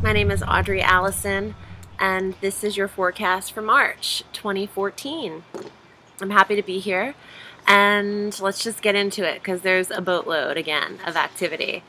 My name is Audrey Alison, and this is your forecast for March 2014. I'm happy to be here, and let's just get into it because there's a boatload again of activity.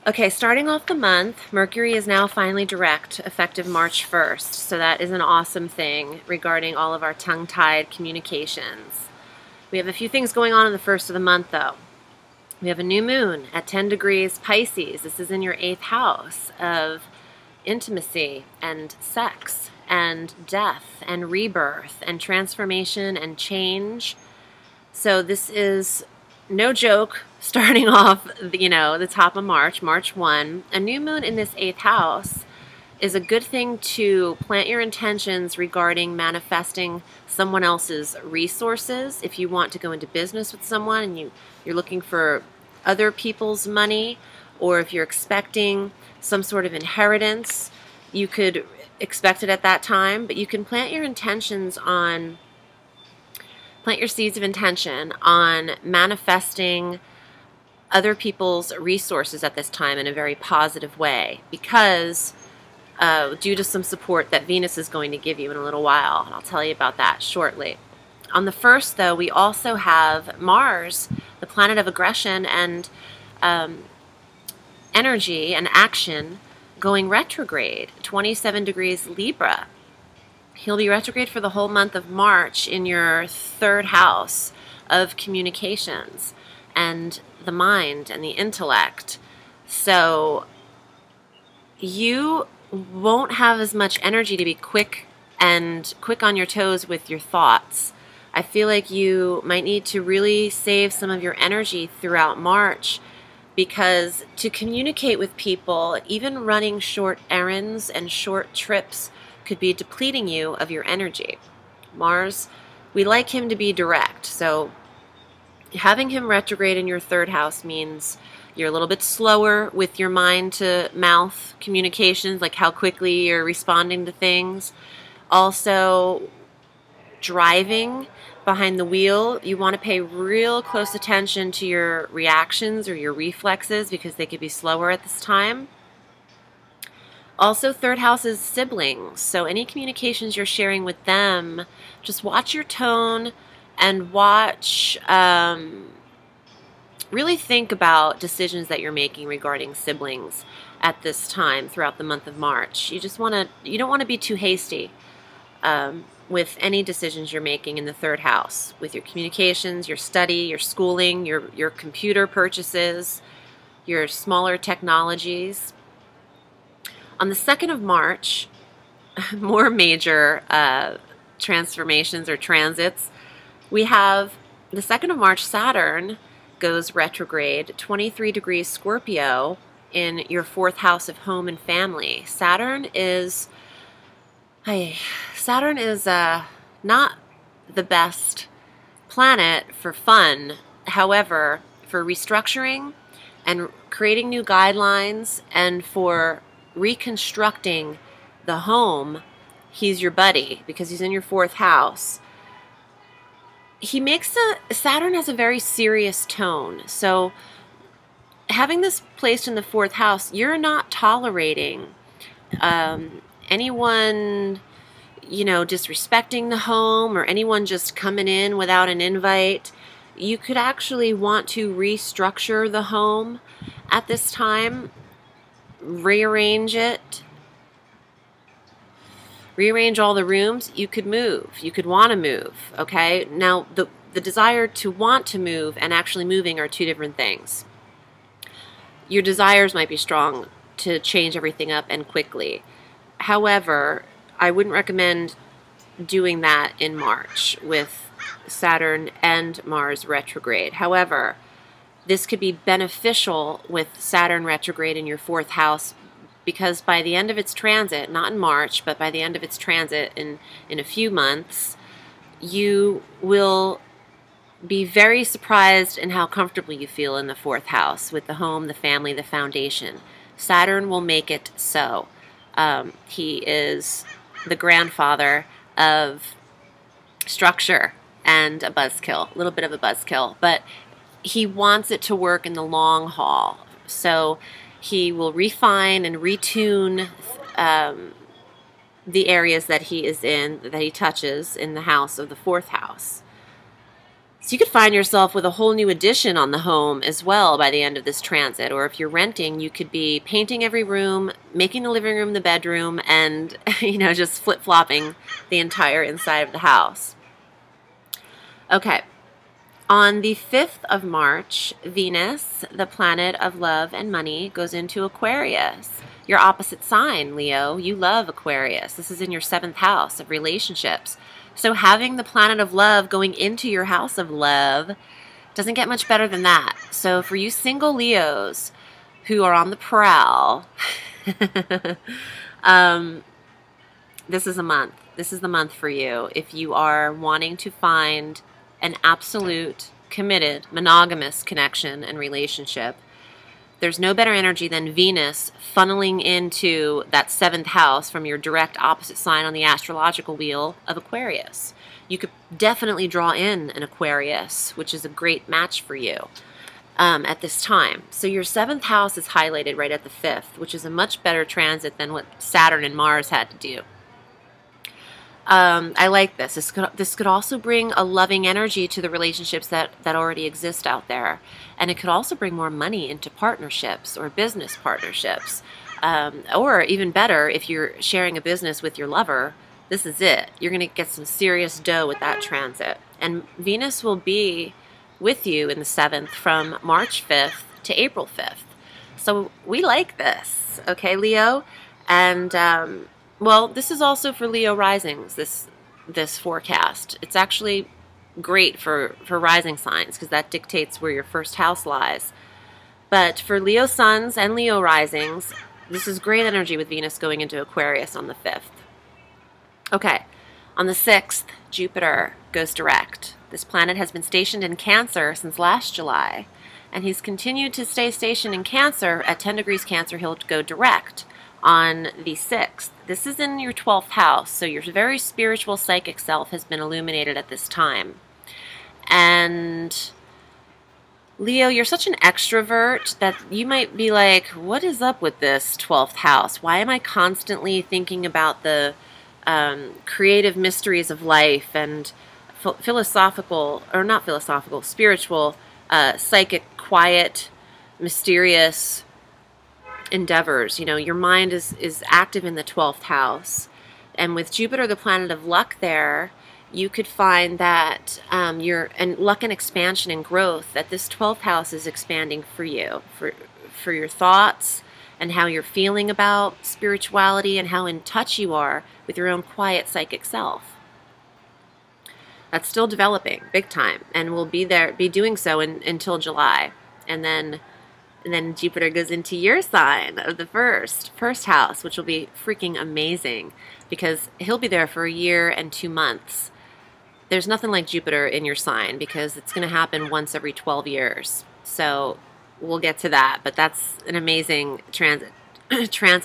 Okay, starting off the month, Mercury is now finally direct, effective March 1st, so that is an awesome thing regarding all of our tongue-tied communications. We have a few things going on in the first of the month, though. We have a new moon at 10 degrees Pisces. This is in your 8th house of intimacy and sex and death and rebirth and transformation and change. So this is no joke starting off, the top of March, March 1. A new moon in this 8th house is a good thing to plant your intentions regarding manifesting someone else's resources. If you want to go into business with someone and you're looking for other people's money, or if you're expecting some sort of inheritance, you could expect it at that time, but you can plant your seeds of intention on manifesting other people's resources at this time in a very positive way, because due to some support that Venus is going to give you in a little while, and I'll tell you about that shortly. On the 1st, though, we also have Mars, the planet of aggression and energy and action, going retrograde, 27 degrees Libra. He'll be retrograde for the whole month of March in your 3rd house of communications and the mind and the intellect. So you won't have as much energy to be quick on your toes with your thoughts. I feel like you might need to really save some of your energy throughout March, because to communicate with people, even running short errands and short trips could be depleting you of your energy. Mars, we like him to be direct, so having him retrograde in your 3rd house means you're a little bit slower with your mind to mouth communications, like how quickly you're responding to things. Also, driving behind the wheel, you want to pay real close attention to your reactions or your reflexes, because they could be slower at this time. Also, 3rd house is siblings, so any communications you're sharing with them, just watch your tone and really think about decisions that you're making regarding siblings at this time throughout the month of March. You don't want to be too hasty with any decisions you're making in the 3rd house, with your communications, your study, your schooling, your computer purchases, your smaller technologies. On the 2nd of March, more major transformations or transits. We have the 2nd of March, Saturn goes retrograde, 23 degrees Scorpio in your 4th house of home and family. Saturn is not the best planet for fun. However, for restructuring and creating new guidelines and for reconstructing the home, he's your buddy because he's in your 4th house. Saturn has a very serious tone. So having this placed in the 4th house, you're not tolerating anyone, disrespecting the home, or anyone just coming in without an invite. You could actually want to restructure the home at this time, rearrange all the rooms. You could move. You could want to move, okay? Now, the desire to want to move and actually moving are two different things. Your desires might be strong to change everything up and quickly. However, I wouldn't recommend doing that in March with Saturn and Mars retrograde. However, this could be beneficial with Saturn retrograde in your 4th house, because by the end of its transit, not in March, but by the end of its transit in a few months, you will be very surprised in how comfortable you feel in the 4th house with the home, the family, the foundation. Saturn will make it so. He is the grandfather of structure and a buzzkill, a little bit of a buzzkill, but he wants it to work in the long haul. So He will refine and retune the areas that he is in, that he touches in the house of the fourth house. So you could find yourself with a whole new addition on the home as well by the end of this transit. Or if you're renting, you could be painting every room, making the living room the bedroom, and, you know, just flip-flopping the entire inside of the house. Okay. On the 5th of March, Venus, the planet of love and money, goes into Aquarius. Your opposite sign, Leo. You love Aquarius. This is in your 7th house of relationships. So having the planet of love going into your house of love doesn't get much better than that. So for you single Leos who are on the prowl, this is a month. This is the month for you if you are wanting to find an absolute, committed, monogamous connection and relationship. There's no better energy than Venus funneling into that 7th house from your direct opposite sign on the astrological wheel of Aquarius. You could definitely draw in an Aquarius, which is a great match for you at this time. So your 7th house is highlighted right at the 5th, which is a much better transit than what Saturn and Mars had to do. I like this. This could also bring a loving energy to the relationships that already exist out there. And it could also bring more money into partnerships or business partnerships. Or even better, if you're sharing a business with your lover, this is it. You're going to get some serious dough with that transit. And Venus will be with you in the 7th from March 5th to April 5th. So we like this, okay, Leo? And well, this is also for Leo risings, this forecast. It's actually great for rising signs because that dictates where your first house lies. But for Leo suns and Leo risings, this is great energy with Venus going into Aquarius on the 5th. Okay, on the 6th, Jupiter goes direct. This planet has been stationed in Cancer since last July, and he's continued to stay stationed in Cancer. At 10 degrees Cancer, he'll go direct on the 6th. This is in your 12th house, so your very spiritual psychic self has been illuminated at this time. And Leo, you're such an extrovert that you might be like, what is up with this 12th house? Why am I constantly thinking about the creative mysteries of life and philosophical, or not philosophical, spiritual, psychic, quiet, mysterious endeavors? You know, your mind is active in the 12th house, and with Jupiter, the planet of luck, there you could find that and luck and expansion and growth, that this 12th house is expanding for you, for your thoughts and how you're feeling about spirituality and how in touch you are with your own quiet psychic self. That's still developing big time, and will be doing so until July, and then Jupiter goes into your sign of the first house, which will be freaking amazing because he'll be there for a year and 2 months. There's nothing like Jupiter in your sign because it's going to happen once every 12 years. So we'll get to that, but that's an amazing transit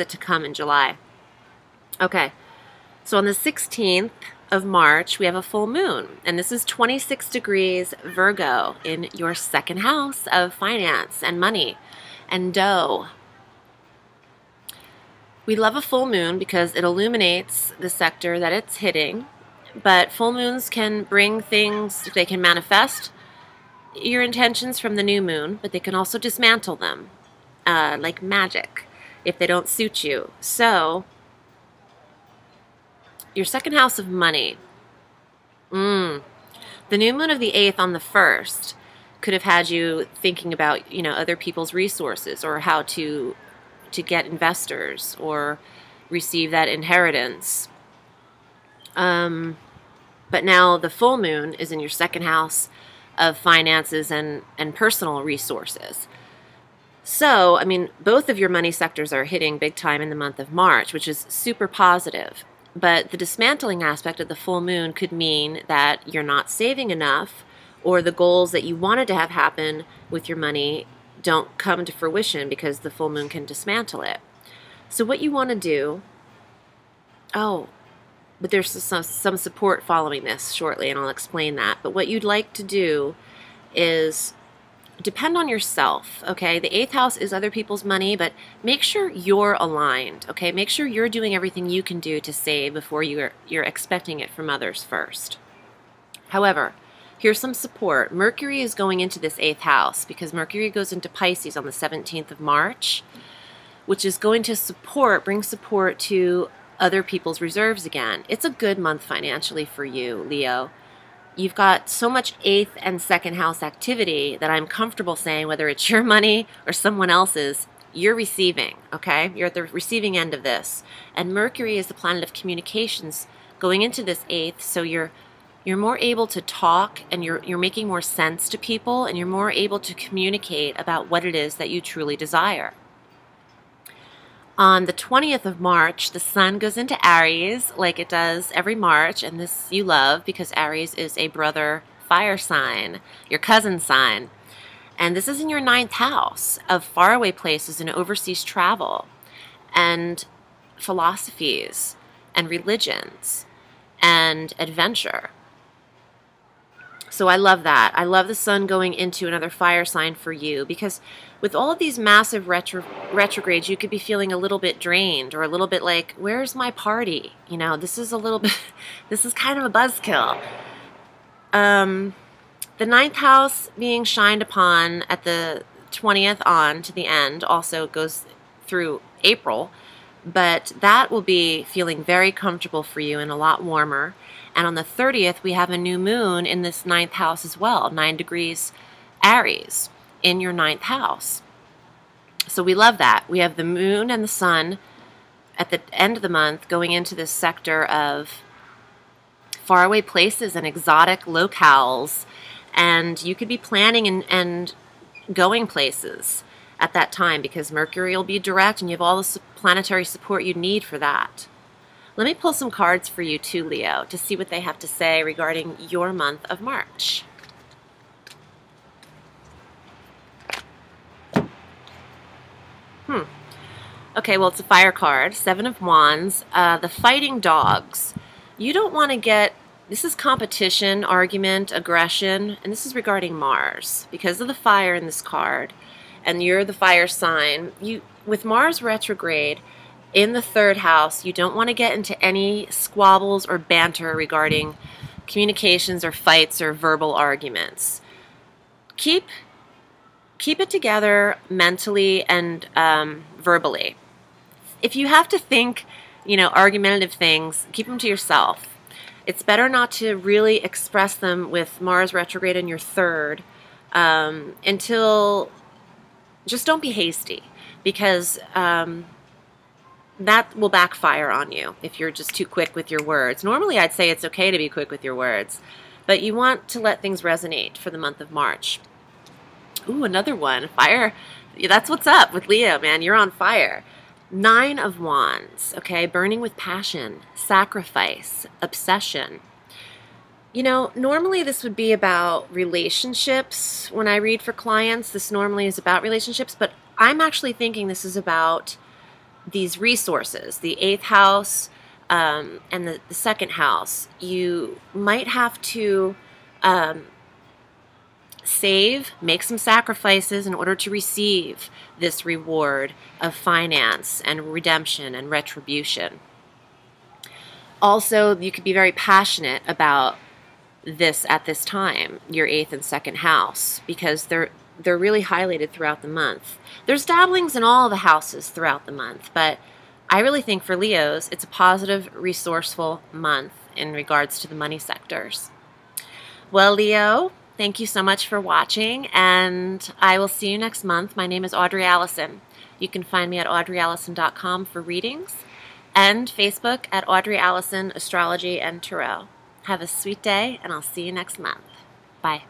to come in July. Okay, so on the 16th of March, we have a full moon, and this is 26 degrees Virgo in your 2nd house of finance and money and dough. We love a full moon because it illuminates the sector that it's hitting, but full moons can bring things, they can manifest your intentions from the new moon, but they can also dismantle them like magic if they don't suit you. So your 2nd house of money. The new moon of the 8th on the 1st could have had you thinking about, you know, other people's resources or how to get investors or receive that inheritance. But now the full moon is in your 2nd house of finances and personal resources. So, I mean, both of your money sectors are hitting big time in the month of March, which is super positive. But the dismantling aspect of the full moon could mean that you're not saving enough, or the goals that you wanted to have happen with your money don't come to fruition because the full moon can dismantle it. So what you want to do, but there's some support following this shortly, and I'll explain that. But what you'd like to do is depend on yourself, okay? The 8th house is other people's money, but make sure you're aligned, okay? Make sure you're doing everything you can do to save before you're expecting it from others first. However, here's some support. Mercury is going into this 8th house because Mercury goes into Pisces on the 17th of March, which is going to bring support to other people's reserves again. It's a good month financially for you, Leo. You've got so much 8th and 2nd house activity that I'm comfortable saying whether it's your money or someone else's, you're receiving, okay? You're at the receiving end of this. And Mercury is the planet of communications going into this 8th, so you're more able to talk and you're making more sense to people and you're more able to communicate about what it is that you truly desire. On the 20th of March, the sun goes into Aries like it does every March, and this you love because Aries is a brother fire sign, your cousin sign. And this is in your 9th house of faraway places and overseas travel and philosophies and religions and adventure. So I love that. I love the sun going into another fire sign for you because with all of these massive retrogrades, you could be feeling a little bit drained or a little bit like, where's my party? You know, this is this is kind of a buzzkill. The 9th house being shined upon at the 20th on to the end also goes through April, but that will be feeling very comfortable for you and a lot warmer. And on the 30th, we have a new moon in this 9th house as well, 9 degrees Aries in your 9th house. So we love that. We have the moon and the sun at the end of the month going into this sector of faraway places and exotic locales. And you could be planning and going places at that time because Mercury will be direct and you have all the planetary support you need for that. Let me pull some cards for you too, Leo, to see what they have to say regarding your month of March. Okay, well, it's a fire card, 7 of Wands. The fighting dogs. You don't want to get, this is competition, argument, aggression, and this is regarding Mars. Because of the fire in this card, and you're the fire sign, with Mars retrograde, in the 3rd house, you don't want to get into any squabbles or banter regarding communications or fights or verbal arguments. Keep it together mentally and verbally. If you have to think, argumentative things, keep them to yourself. It's better not to really express them with Mars retrograde in your 3rd until, just don't be hasty because that will backfire on you if you're just too quick with your words. Normally I'd say it's okay to be quick with your words, but you want to let things resonate for the month of March. Ooh, another one. Fire. That's what's up with Leo, man. You're on fire. 9 of Wands, okay? Burning with passion, sacrifice, obsession. Normally this would be about relationships. When I read for clients, this normally is about relationships, but I'm actually thinking this is about these resources, the 8th house and the 2nd house. You might have to save, make some sacrifices in order to receive this reward of finance and redemption and retribution. Also, you could be very passionate about this at this time, your 8th and 2nd house, because they're really highlighted throughout the month. There's dabblings in all the houses throughout the month, but I really think for Leos, it's a positive, resourceful month in regards to the money sectors. Well, Leo, thank you so much for watching, and I will see you next month. My name is Audrey Alison. You can find me at audreyallison.com for readings, and Facebook at Audrey Alison Astrology and Tarot. Have a sweet day, and I'll see you next month. Bye.